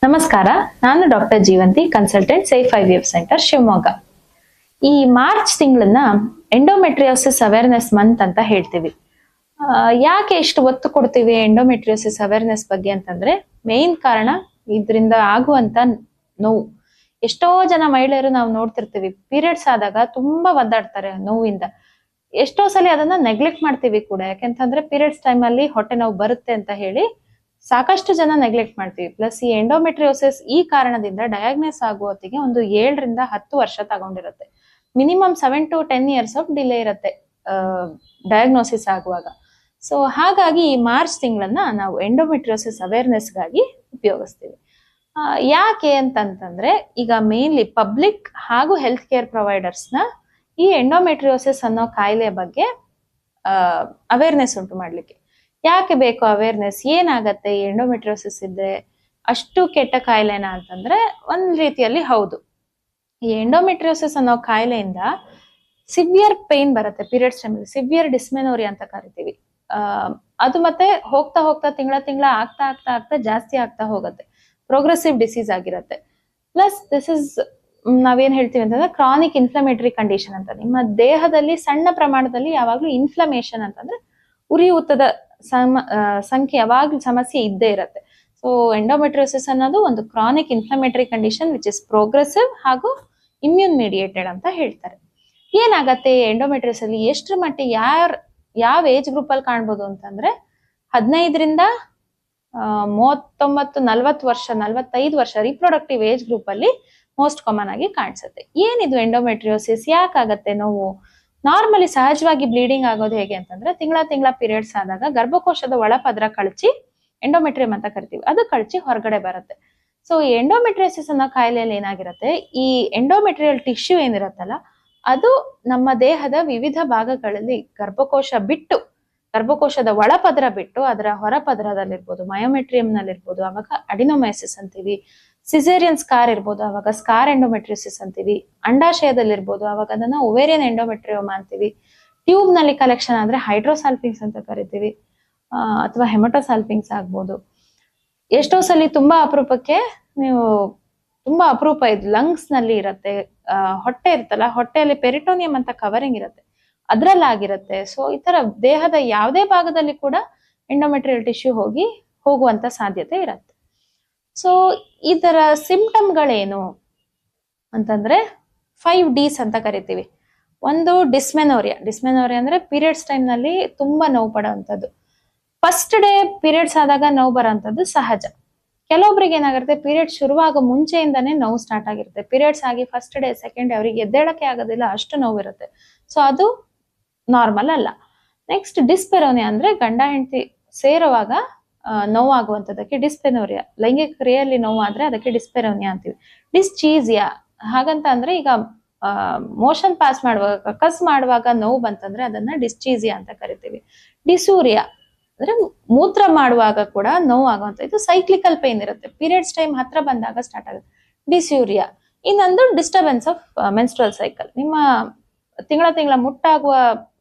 ನಮಸ್ಕಾರ, ನಾನು doctor Jeevanti, consultant safe IVF centre Shivamogga. ಈ ಮಾರ್ಚ್ ತಿಂಗಳನ್ನ ಎಂಡೋಮೆಟ್ರಿಯೋಸಿಸ್ ಅವೇರ್ನೆಸ್ ಮಂತ್ ಅಂತ ಹೇಳ್ತೀವಿ. ಯಾಕೆ ಇಷ್ಟು ಒತ್ತು ಕೊಡ್ತೀವಿ ಎಂಡೋಮೆಟ್ರಿಯೋಸಿಸ್ ಅವೇರ್ನೆಸ್ ಬಗ್ಗೆ ಅಂತಂದ್ರೆ, ಮೇನ್ ಕಾರಣ ಇದರಿಂದ ಆಗುವಂತ ನೋವು. ಎಷ್ಟೋ ಜನ ಮಹಿಳೆಯರು ನಾವು ನೋಡ್ತಿರ್ತೀವಿ, ಪೀರಿಯಡ್ಸ್ ಆದಾಗ ತುಂಬಾ ಒದ್ದಾಡ್ತಾರೆ ನೋವಿಂದ. ಎಷ್ಟೋ ಸಲ ಅದನ್ನ ನೆಗ್ಲೆಕ್ಟ್ ಮಾಡ್ತೀವಿ ಕೂಡ, ಯಾಕೆಂತಂದ್ರೆ ಪೀರಿಯಡ್ಸ್ ಟೈಮ್ ಅಲ್ಲಿ ಹೊಟ್ಟೆ ನೋವು ಬರುತ್ತೆ ಅಂತ ಹೇಳಿ ಸಾಕಷ್ಟು ಜನ ನೆಗ್ಲೆಕ್ಟ್ ಮಾಡ್ತೀವಿ. ಪ್ಲಸ್ ಈ ಎಂಡೋಮೆಟ್ರಿಯೋಸಿಸ್ ಈ ಕಾರಣದಿಂದ ಡಯಾಗ್ನೋಸ್ ಆಗುವ ಹೊತ್ತಿಗೆ ಒಂದು 7 ರಿಂದ 10 ವರ್ಷ ತಗೊಂಡಿರುತ್ತೆ. Minimum 7 to 10 years of delay ಇರುತ್ತೆ ಡಯಾಗ್ನೋಸಿಸ್ ಆಗುವಾಗ. ಸೊ ಹಾಗಾಗಿ ಈ ಮಾರ್ಚ್ ತಿಂಗಳನ್ನ ನಾವು ಎಂಡೋಮೆಟ್ರಿಯೋಸಿಸ್ ಅವೇರ್ನೆಸ್ಗಾಗಿ ಉಪಯೋಗಿಸ್ತೀವಿ. ಯಾಕೆ ಅಂತಂತಂದ್ರೆ, ಈಗ ಮೇನ್ಲಿ ಪಬ್ಲಿಕ್ ಹಾಗೂ ಹೆಲ್ತ್ ಕೇರ್ ಪ್ರೊವೈಡರ್ಸ್ನ ಈ ಎಂಡೋಮೆಟ್ರಿಯೋಸಿಸ್ ಅನ್ನೋ ಕಾಯಿಲೆ ಬಗ್ಗೆ ಅವೇರ್ನೆಸ್ ಉಂಟು ಮಾಡ್ಲಿಕ್ಕೆ. ಯಾಕೆ ಬೇಕು ಅವೇರ್ನೆಸ್? ಏನಾಗತ್ತೆ ಈ ಎಂಡೋಮೆಟ್ರಿಯೋಸಿಸ್ ಇದ್ರೆ? ಅಷ್ಟು ಕೆಟ್ಟ ಕಾಯಿಲೆನಾ ಅಂತಂದ್ರೆ ಒಂದ್ ರೀತಿಯಲ್ಲಿ ಹೌದು. ಈ ಎಂಡೋಮೆಟ್ರಿಯೋಸಿಸ್ ಅನ್ನೋ ಕಾಯಿಲೆಯಿಂದ ಸಿವಿಯರ್ ಪೇನ್ ಬರುತ್ತೆ ಪೀರಿಯಡ್ಸ್ ಟೈಮಲ್ಲಿ, ಸಿವಿಯರ್ ಡಿಸ್ಮೆನೋರಿಯಾ ಅಂತ ಕರಿತೀವಿ. ಅದು ಮತ್ತೆ ಹೋಗ್ತಾ ಹೋಗ್ತಾ ತಿಂಗಳ ಆಗ್ತಾ ಆಗ್ತಾ ಆಗ್ತಾ ಜಾಸ್ತಿ ಆಗ್ತಾ ಹೋಗುತ್ತೆ. ಪ್ರೋಗ್ರೆಸಿವ್ ಡಿಸೀಸ್ ಆಗಿರುತ್ತೆ. ಪ್ಲಸ್ ದಿಸ್ ಇಸ್ ನಾವೇನ್ ಹೇಳ್ತೀವಿ ಅಂತಂದ್ರೆ ಕ್ರಾನಿಕ್ ಇನ್ಫ್ಲಮೇಟರಿ ಕಂಡೀಷನ್ ಅಂತ. ನಿಮ್ಮ ದೇಹದಲ್ಲಿ ಸಣ್ಣ ಪ್ರಮಾಣದಲ್ಲಿ ಯಾವಾಗ್ಲೂ ಇನ್ಫ್ಲಮೇಷನ್ ಅಂತಂದ್ರೆ ಉರಿಯೂತದ ಸಂಖ್ಯೆ ಯಾವಾಗ್ಲೂ ಸಮಸ್ಯೆ ಇದ್ದೇ ಇರುತ್ತೆ. ಸೊ ಎಂಡೋಮೆಟ್ರಿಯೋಸಿಸ್ ಅನ್ನೋದು ಒಂದು chronic inflammatory condition which is progressive ಹಾಗೂ ಇಮ್ಯೂನ್ ಮೀಡಿಯೇಟೆಡ್ ಅಂತ ಹೇಳ್ತಾರೆ. ಏನಾಗತ್ತೆ ಎಂಡೋಮೆಟ್ರಿಯೋಸಿಸ್ ಅಲ್ಲಿ ಎಷ್ಟರ ಮಟ್ಟಿಗೆ ಯಾವ ಏಜ್ ಗ್ರೂಪ್ ಅಲ್ಲಿ ಕಾಣ್ಬೋದು ಅಂತಂದ್ರೆ, 15 ರಿಂದ 39, 40 ವರ್ಷ, 45 ವರ್ಷ ರಿಪ್ರೊಡಕ್ಟಿವ್ ಏಜ್ ಗ್ರೂಪ್ ಅಲ್ಲಿ ಮೋಸ್ಟ್ ಕಾಮನ್ ಆಗಿ ಕಾಣಿಸುತ್ತೆ. ಏನಿದು ಎಂಡೋಮೆಟ್ರಿಯೋಸಿಸ್? ಯಾಕಾಗತ್ತೆ ನೋವು? ನಾರ್ಮಲಿ ಸಹಜವಾಗಿ ಬ್ಲೀಡಿಂಗ್ ಆಗೋದು ಹೇಗೆ ಅಂತಂದ್ರೆ, ತಿಂಗಳ ಪೀರಿಯಡ್ಸ್ ಆದಾಗ ಗರ್ಭಕೋಶದ ಒಳಪದ್ರ ಕಳಚಿ, ಎಂಡೋಮೆಟ್ರಿಯಂ ಅಂತ ಕರಿತೀವಿ, ಅದು ಕಳಚಿ ಹೊರಗಡೆ ಬರುತ್ತೆ. ಸೊ ಈ ಎಂಡೋಮೆಟ್ರಿಯೋಸಿಸ್ ಅನ್ನೋ ಕಾಯಿಲೆಯಲ್ಲಿ ಏನಾಗಿರುತ್ತೆ, ಈ ಎಂಡೋಮೆಟ್ರಿಯಲ್ ಟಿಶ್ಯೂ ಏನಿರತ್ತಲ್ಲ, ಅದು ನಮ್ಮ ದೇಹದ ವಿವಿಧ ಭಾಗಗಳಲ್ಲಿ ಗರ್ಭಕೋಶದ ಒಳಪದ್ರ ಬಿಟ್ಟು ಅದರ ಹೊರಪದರದಲ್ಲಿರ್ಬೋದು, ಮಯೋಮೆಟ್ರಿಯಂ ನಲ್ಲಿರ್ಬೋದು, ಅವಾಗ ಅಡಿನೋಮೈಸಿಸ್ ಅಂತೀವಿ. ಸಿಸೇರಿಯನ್ ಸ್ಕಾರ್ ಇರ್ಬೋದು, ಅವಾಗ ಸ್ಕಾರ್ ಎಂಡೋಮೆಟ್ರಿಯೋಸಿಸ್ ಅಂತೀವಿ. ಅಂಡಾಶಯದಲ್ಲಿರ್ಬೋದು, ಅವಾಗ ಅದನ್ನ ಒವೇರಿಯನ್ ಎಂಡೋಮೆಟ್ರಿಯೋಮಾ ಅಂತೀವಿ. ಟ್ಯೂಬ್ ನಲ್ಲಿ ಕಲೆಕ್ಷನ್ ಆದ್ರೆ ಹೈಡ್ರೋಸಾಲ್ಪಿಂಗ್ಸ್ ಅಂತ ಕರಿತೀವಿ, ಅಥವಾ ಹೆಮಟೋಸಾಲ್ಪಿಂಗ್ಸ್ ಆಗ್ಬೋದು. ಎಷ್ಟೋ ಸಲ ತುಂಬಾ ಅಪರೂಪಕ್ಕೆ ತುಂಬಾ ಅಪರೂಪ ಇದು ಲಂಗ್ಸ್ ನಲ್ಲಿ ಇರತ್ತೆ. ಹೊಟ್ಟೆ ಇರ್ತಲ್ಲ, ಹೊಟ್ಟೆಯಲ್ಲಿ ಪೆರಿಟೋನಿಯಂ ಅಂತ ಕವರಿಂಗ್ ಇರುತ್ತೆ, ಅದ್ರಲ್ಲಾಗಿರುತ್ತೆ. ಸೊ ಈ ತರ ದೇಹದ ಯಾವುದೇ ಭಾಗದಲ್ಲಿ ಕೂಡ ಎಂಡೋಮೆಟ್ರಿಯಲ್ ಟಿಶ್ಯೂ ಹೋಗುವಂತ ಸಾಧ್ಯತೆ ಇರುತ್ತೆ. ಸೊ ಇದರ ಸಿಂಪ್ಟಮ್ಗಳೇನು ಅಂತಂದ್ರೆ 5 Ds ಅಂತ ಕರಿತೀವಿ. ಒಂದು ಡಿಸ್ಮೆನೋರಿಯಾ ಅಂದ್ರೆ ಪೀರಿಯಡ್ಸ್ ಟೈಮ್ ನಲ್ಲಿ ತುಂಬಾ ನೋವು ಪಡುವಂಥದ್ದು. ಫಸ್ಟ್ ಡೇ ಪೀರಿಯಡ್ಸ್ ಆದಾಗ ನೋವು ಬರೋಂಥದ್ದು ಸಹಜ. ಕೆಲವೊಬ್ರಿಗೆ ಏನಾಗಿರುತ್ತೆ, ಪೀರಿಯಡ್ಸ್ ಶುರುವಾಗ ಮುಂಚೆಯಿಂದಾನೇ ನೋವು ಸ್ಟಾರ್ಟ್ ಆಗಿರುತ್ತೆ. ಪೀರಿಯಡ್ಸ್ ಆಗಿ ಫಸ್ಟ್ ಡೇ ಸೆಕೆಂಡ್ ಡೇ ಅವ್ರಿಗೆ ಎದ್ದೇಳಕ್ಕೆ ಆಗೋದಿಲ್ಲ, ಅಷ್ಟು ನೋವು ಇರುತ್ತೆ. ಸೊ ಅದು ನಾರ್ಮಲ್ ಅಲ್ಲ. ನೆಕ್ಸ್ಟ್ ಡಿಸ್ಪೆರೋನಿಯಾ ಅಂದ್ರೆ ಗಂಡ ಹೆಂಡತಿ ಸೇರುವಾಗ ನೋವಾಗುವಂಥದ್ದಕ್ಕೆ ಡಿಸ್ಪೆನೋರಿಯಾ. ಲೈಂಗಿಕ ಕ್ರಿಯೆಯಲ್ಲಿ ನೋವು ಆದ್ರೆ ಅದಕ್ಕೆ ಡಿಸ್ಪೆರೋನಿಯಾ ಅಂತೀವಿ. ಡಿಸ್ಚೀಸಿಯಾ ಹಾಗಂತ ಅಂದ್ರೆ, ಈಗ ಮೋಷನ್ ಪಾಸ್ ಮಾಡುವಾಗ, ಕಸ್ ಮಾಡುವಾಗ ನೋವು ಬಂತಂದ್ರೆ ಅದನ್ನ ಡಿಸ್ಚೀಸಿಯಾ ಅಂತ ಕರಿತೀವಿ. ಡಿಸೂರಿಯಾ ಅಂದ್ರೆ ಮೂತ್ರ ಮಾಡುವಾಗ ಕೂಡ ನೋವು ಆಗುವಂತ, ಇದು ಸೈಕ್ಲಿಕಲ್ ಪೇನ್ ಇರುತ್ತೆ, ಪೀರಿಯಡ್ಸ್ ಟೈಮ್ ಹತ್ರ ಬಂದಾಗ ಸ್ಟಾರ್ಟ್ ಆಗುತ್ತೆ. ಡಿಸ್ಯೂರಿಯಾ ಇನ್ನೊಂದು ಡಿಸ್ಟರ್ಬೆನ್ಸ್ ಆಫ್ ಮೆನ್ಸ್ಟ್ರಲ್ ಸೈಕಲ್. ನಿಮ್ಮ ತಿಂಗಳ ಮುಟ್ಟಾಗುವ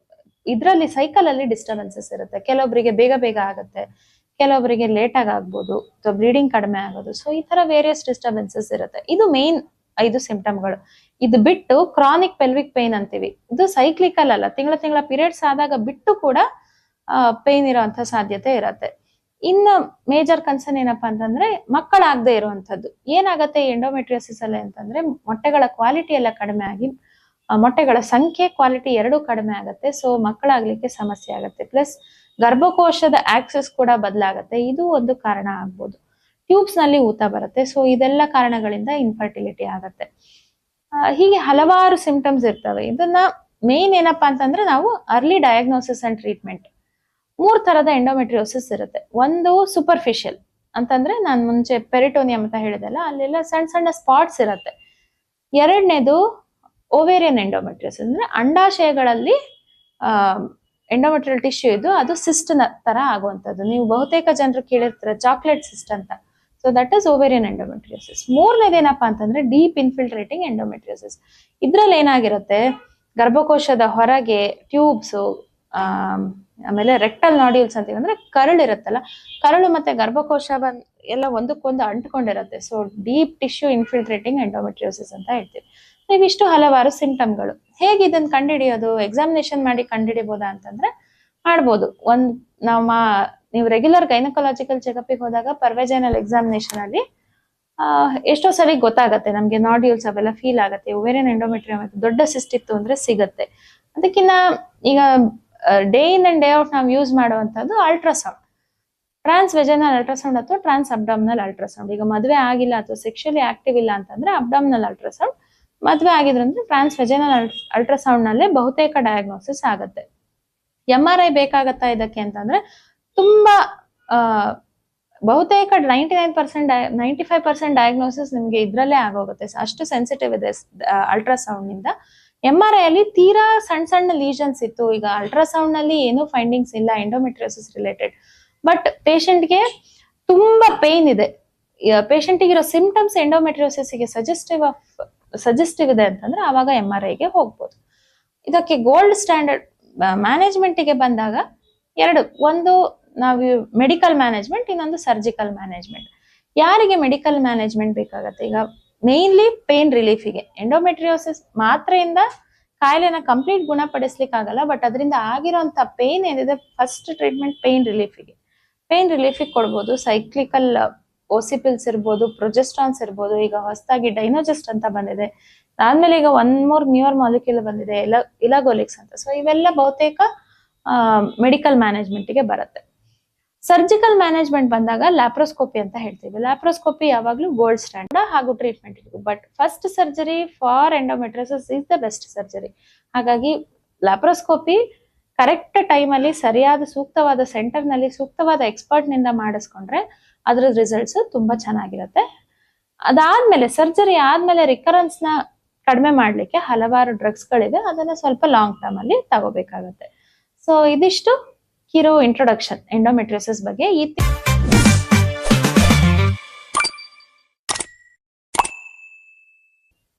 ಇದ್ರಲ್ಲಿ ಸೈಕಲ್ ಅಲ್ಲಿ ಡಿಸ್ಟರ್ಬೆನ್ಸಸ್ ಇರುತ್ತೆ. ಕೆಲವೊಬ್ಬರಿಗೆ ಬೇಗ ಆಗುತ್ತೆ, ಕೆಲವೊಬ್ಬರಿಗೆ ಲೇಟ್ ಆಗ್ಬೋದು, ಅಥವಾ ಬ್ಲೀಡಿಂಗ್ ಕಡಿಮೆ ಆಗೋದು. ಸೊ ಈ ತರ ವೇರಿಯಸ್ ಡಿಸ್ಟರ್ಬೆನ್ಸಸ್ ಇರುತ್ತೆ. ಇದು ಮೇನ್ 5 ಸಿಂಪ್ಟಮ್ಗಳು. ಇದು ಬಿಟ್ಟು ಕ್ರಾನಿಕ್ ಪೆಲ್ವಿಕ್ ಪೇನ್ ಅಂತೀವಿ, ಇದು ಸೈಕ್ಲಿಕಲ್ ಅಲ್ಲ, ತಿಂಗಳ ಪೀರಿಯಡ್ಸ್ ಆದಾಗ ಬಿಟ್ಟು ಕೂಡ ಪೇನ್ ಇರೋಂಥ ಸಾಧ್ಯತೆ ಇರುತ್ತೆ. ಇನ್ನು ಮೇಜರ್ ಕನ್ಸರ್ನ್ ಏನಪ್ಪಾ ಅಂತಂದ್ರೆ ಮಕ್ಕಳಾಗದೆ ಇರುವಂತದ್ದು. ಏನಾಗತ್ತೆ ಎಂಡೋಮೆಟ್ರಿಯೋಸಿಸ್ ಅಲ್ಲಿ ಅಂತಂದ್ರೆ, ಮೊಟ್ಟೆಗಳ ಕ್ವಾಲಿಟಿ ಎಲ್ಲ ಕಡಿಮೆ ಆಗಿ, ಮೊಟ್ಟೆಗಳ ಸಂಖ್ಯೆ ಕ್ವಾಲಿಟಿ ಎರಡೂ ಕಡಿಮೆ ಆಗುತ್ತೆ. ಸೊ ಮಕ್ಕಳಾಗ್ಲಿಕ್ಕೆ ಸಮಸ್ಯೆ ಆಗುತ್ತೆ. ಪ್ಲಸ್ ಗರ್ಭಕೋಶದ ಆಕ್ಸೆಸ್ ಕೂಡ ಬದಲಾಗುತ್ತೆ, ಇದು ಒಂದು ಕಾರಣ ಆಗ್ಬೋದು. ಟ್ಯೂಬ್ಸ್ ನಲ್ಲಿ ಊತ ಬರುತ್ತೆ. ಸೊ ಇದೆಲ್ಲ ಕಾರಣಗಳಿಂದ ಇನ್ಫರ್ಟಿಲಿಟಿ ಆಗತ್ತೆ. ಹೀಗೆ ಹಲವಾರು ಸಿಂಪ್ಟಮ್ಸ್ ಇರ್ತವೆ. ಇದನ್ನ ಮೇನ್ ಏನಪ್ಪಾ ಅಂತಂದ್ರೆ, ನಾವು ಅರ್ಲಿ ಡಯಾಗ್ನೋಸಿಸ್ ಅಂಡ್ ಟ್ರೀಟ್ಮೆಂಟ್. 3 ತರದ ಎಂಡೋಮೆಟ್ರಿಯೋಸಿಸ್ ಇರುತ್ತೆ. ಒಂದು ಸೂಪರ್ಫಿಷಿಯಲ್ ಅಂತಂದ್ರೆ, ನಾನು ಮುಂಚೆ ಪೆರಿಟೋನಿಯಂ ಅಂತ ಹೇಳಿದೆಲ್ಲ, ಅಲ್ಲೆಲ್ಲ ಸಣ್ಣ ಸಣ್ಣ ಸ್ಪಾಟ್ಸ್ ಇರುತ್ತೆ. ಎರಡನೇದು ಓವೇರಿಯನ್ ಎಂಡೋಮೆಟ್ರಿಯೋಸಿಸ್ ಅಂದ್ರೆ ಅಂಡಾಶಯಗಳಲ್ಲಿ ಎಂಡೋಮೆಟ್ರಿಯಲ್ ಟಿಶ್ಯೂ ಇದು, ಅದು ಸಿಸ್ಟ್ ತರ ಆಗುವಂಥದ್ದು. ನೀವು ಬಹುತೇಕ ಜನರು ಕೇಳಿರ್ತಾರೆ ಚಾಕ್ಲೇಟ್ ಸಿಸ್ಟ್ ಅಂತ. So that is ovarian endometriosis. 3ನೇದೇನಪ್ಪಾ ಅಂತಂದ್ರೆ ಡೀಪ್ ಇನ್ಫಿಲ್ಟ್ರೇಟಿಂಗ್ ಎಂಡೋಮೆಟ್ರಿಯೋಸಿಸ್. ಇದ್ರಲ್ಲಿ ಏನಾಗಿರುತ್ತೆ, ಗರ್ಭಕೋಶದ ಹೊರಗೆ ಟ್ಯೂಬ್ಸು, ಆಮೇಲೆ ರೆಕ್ಟಲ್ ನಾಡ್ಯೂಲ್ಸ್ ಅಂತೀವಿ, ಅಂದ್ರೆ ಕರಳು ಇರುತ್ತಲ್ಲ, ಕರಳು ಮತ್ತೆ ಗರ್ಭಕೋಶ ಎಲ್ಲ ಒಂದಕ್ಕೊಂದು ಅಂಟ್ಕೊಂಡಿರತ್ತೆ. ಸೊ ಡೀಪ್ ಟಿಶ್ಯೂ ಇನ್ಫಿಲ್ಟ್ರೇಟಿಂಗ್ ಎಂಡೋಮೆಟ್ರಿಯೋಸಿಸ್ ಅಂತ ಹೇಳ್ತೀವಿ. ಇವಿಷ್ಟು ಹಲವಾರು ಸಿಂಪ್ಟಮ್ಗಳು. ಹೇಗೆ ಇದನ್ನ ಕಂಡುಹಿಡಿಯೋದು, ಎಕ್ಸಾಮಿನೇಷನ್ ಮಾಡಿ ಕಂಡುಹಿಡಿಬೋದಾ ಅಂತಂದ್ರೆ ಮಾಡ್ಬೋದು. ನೀವು ರೆಗ್ಯುಲರ್ ಗೈನಕಾಲಜಿಕಲ್ ಚೆಕಪ್ಗೆ ಹೋದಾಗ ಪರ್ವೆಜೈನಲ್ ಎಕ್ಸಾಮಿನೇಷನ್ ಅಲ್ಲಿ ಎಷ್ಟೋ ಸರಿ ಗೊತ್ತಾಗತ್ತೆ ನಮ್ಗೆ, ನಾಡ್ಯೂಲ್ಸ್ ಅವೆಲ್ಲ ಫೀಲ್ ಆಗತ್ತೆ, ಓವೇರಿಯನ್ ಎಂಡೋಮೆಟ್ರಿಯಮ್ ದೊಡ್ಡ ಸಿಸ್ಟ್ ಇತ್ತು ಅಂದ್ರೆ ಸಿಗತ್ತೆ. ಅದಕ್ಕಿನ್ನ ಈಗ day in and day out ನಾವು ಯೂಸ್ ಮಾಡುವಂತದ್ದು ಅಲ್ಟ್ರಾಸೌಂಡ್, ಟ್ರಾನ್ಸ್ ವೆಜೈನಲ್ ಅಲ್ಟ್ರಾಸೌಂಡ್ ಅಥವಾ ಟ್ರಾನ್ಸ್ ಅಬ್ಡಾಮಿನಲ್ ಅಲ್ಟ್ರಾಸೌಂಡ್. ಈಗ ಮದುವೆ ಆಗಿಲ್ಲ ಅಥವಾ ಸೆಕ್ಷುಲಿ ಆಕ್ಟಿವ್ ಇಲ್ಲ ಅಂತಂದ್ರೆ ಅಬ್ಡಾಮಿನಲ್ ಅಲ್ಟ್ರಾಸೌಂಡ್, ಮದುವೆ ಆಗಿದ್ರಂದ್ರೆ ಟ್ರಾನ್ಸ್ ವೆಜೈನಲ್ ಅಲ್ಟ್ರಾಸೌಂಡ್ ನಲ್ಲೇ ಬಹುತೇಕ ಡಯಾಗ್ನೋಸಿಸ್ ಆಗತ್ತೆ. MRI ಬೇಕಾಗತ್ತಾ ಇದಕ್ಕೆ ಅಂತಂದ್ರೆ ತುಂಬಾ ಬಹುತೇಕ 95% ಡಯಾಗ್ನೋಸಿಸ್ ನಿಮ್ಗೆ ಇದ್ರಲ್ಲೇ ಆಗೋಗುತ್ತೆ. ಅಷ್ಟು ಸೆನ್ಸಿಟಿವ್ ಇದೆ ಅಲ್ಟ್ರಾಸೌಂಡ್ ನಿಂದ. MRI ಅಲ್ಲಿ ತೀರಾ ಸಣ್ಣ ಲೀಷನ್ಸ್ ಇತ್ತು, ಈಗ ಅಲ್ಟ್ರಾಸೌಂಡ್ ನಲ್ಲಿ ಏನೂ ಫೈಂಡಿಂಗ್ಸ್ ಇಲ್ಲ ಎಂಡೋಮೆಟ್ರಿಯೋಸಿಸ್ ರಿಲೇಟೆಡ್, ಬಟ್ ಪೇಷಂಟ್ಗೆ ತುಂಬಾ ಪೇನ್ ಇದೆ, ಪೇಷಂಟ್ಗೆ ಇರೋ ಸಿಂಪ್ಟಮ್ಸ್ ಎಂಡೋಮೆಟ್ರಿಯೋಸಿಸ್ಗೆ ಸಜೆಸ್ಟಿವ್ ಇದೆ ಅಂತಂದ್ರೆ ಆವಾಗ MRIಗೆ ಹೋಗ್ಬೋದು. ಇದಕ್ಕೆ ಗೋಲ್ಡ್ ಸ್ಟ್ಯಾಂಡರ್ಡ್ ಮ್ಯಾನೇಜ್ಮೆಂಟ್ಗೆ ಬಂದಾಗ ಒಂದು ನಾವು ಮೆಡಿಕಲ್ ಮ್ಯಾನೇಜ್ಮೆಂಟ್, ಇನ್ನೊಂದು ಸರ್ಜಿಕಲ್ ಮ್ಯಾನೇಜ್ಮೆಂಟ್. ಯಾರಿಗೆ ಮೆಡಿಕಲ್ ಮ್ಯಾನೇಜ್ಮೆಂಟ್ ಬೇಕಾಗತ್ತೆ? ಈಗ ಮೇನ್ಲಿ ಪೇನ್ ರಿಲೀಫಿಗೆ. ಎಂಡೋಮೆಟ್ರಿಯೋಸಿಸ್ ಮಾತ್ರೆಯಿಂದ ಕಾಯಿಲೆನ ಕಂಪ್ಲೀಟ್ ಗುಣಪಡಿಸ್ಲಿಕ್ಕೆ ಆಗಲ್ಲ, ಬಟ್ ಅದರಿಂದ ಆಗಿರೋಂಥ ಪೇನ್ ಏನಿದೆ ಫಸ್ಟ್ ಟ್ರೀಟ್ಮೆಂಟ್ ಪೇನ್ ರಿಲೀಫಿಗೆ ಕೊಡ್ಬೋದು. ಸೈಕ್ಲಿಕಲ್ ಓಸಿಪಿಲ್ಸ್ ಇರ್ಬೋದು, ಪ್ರೊಜೆಸ್ಟ್ರಾನ್ಸ್ ಇರ್ಬೋದು, ಈಗ ಹೊಸದಾಗಿ ಡೈನೋಜೆಸ್ಟ್ ಅಂತ ಬಂದಿದೆ, ಆದ್ಮೇಲೆ ಈಗ ಒನ್ ಮೋರ್ ನ್ಯೂಯರ್ ಮಾಲಿಕ್ಯೂಲ್ ಬಂದಿದೆ, ಇಲಾಗೋಲಿಕ್ಸ್ ಅಂತ. ಸೊ ಇವೆಲ್ಲ ಬಹುತೇಕ ಮೆಡಿಕಲ್ ಮ್ಯಾನೇಜ್ಮೆಂಟ್ಗೆ ಬರುತ್ತೆ. ಸರ್ಜಿಕಲ್ ಮ್ಯಾನೇಜ್ಮೆಂಟ್ ಬಂದಾಗ ಲ್ಯಾಪ್ರೋಸ್ಕೋಪಿ ಅಂತ ಹೇಳ್ತೀವಿ. ಲ್ಯಾಪ್ರೋಸ್ಕೋಪಿ ಯಾವಾಗ್ಲೂ ಗೋಲ್ಡ್ ಸ್ಟ್ಯಾಂಡರ್ಡ್ ಹಾಗೂ ಟ್ರೀಟ್ಮೆಂಟ್ ಇದು, but first surgery for endometriosis is the best surgery. ಹಾಗಾಗಿ ಲ್ಯಾಪ್ರೋಸ್ಕೋಪಿ ಕರೆಕ್ಟ್ ಟೈಮಲ್ಲಿ ಸರಿಯಾದ ಸೂಕ್ತವಾದ ಸೆಂಟರ್ ನಲ್ಲಿ ಸೂಕ್ತವಾದ ಎಕ್ಸ್ಪರ್ಟ್ ನಿಂದ ಮಾಡಿಸ್ಕೊಂಡ್ರೆ ಅದ್ರ ರಿಸಲ್ಟ್ಸ್ ತುಂಬಾ ಚೆನ್ನಾಗಿರುತ್ತೆ. ಅದಾದ್ಮೇಲೆ ಸರ್ಜರಿ ಆದ್ಮೇಲೆ ರಿಕರೆನ್ಸ್ ನ ಕಡಿಮೆ ಮಾಡ್ಲಿಕ್ಕೆ ಹಲವಾರು ಡ್ರಗ್ಸ್ ಗಳಿವೆ, ಅದನ್ನ ಸ್ವಲ್ಪ ಲಾಂಗ್ ಟರ್ಮ್ ಅಲ್ಲಿ ತಗೋಬೇಕಾಗತ್ತೆ. ಸೊ ಇದಿಷ್ಟು ಕಿರು ಇಂಟ್ರೊಡಕ್ಷನ್ ಎಂಡೋಮೆಟ್ರಿಯೋಸಿಸ್ ಬಗ್ಗೆ.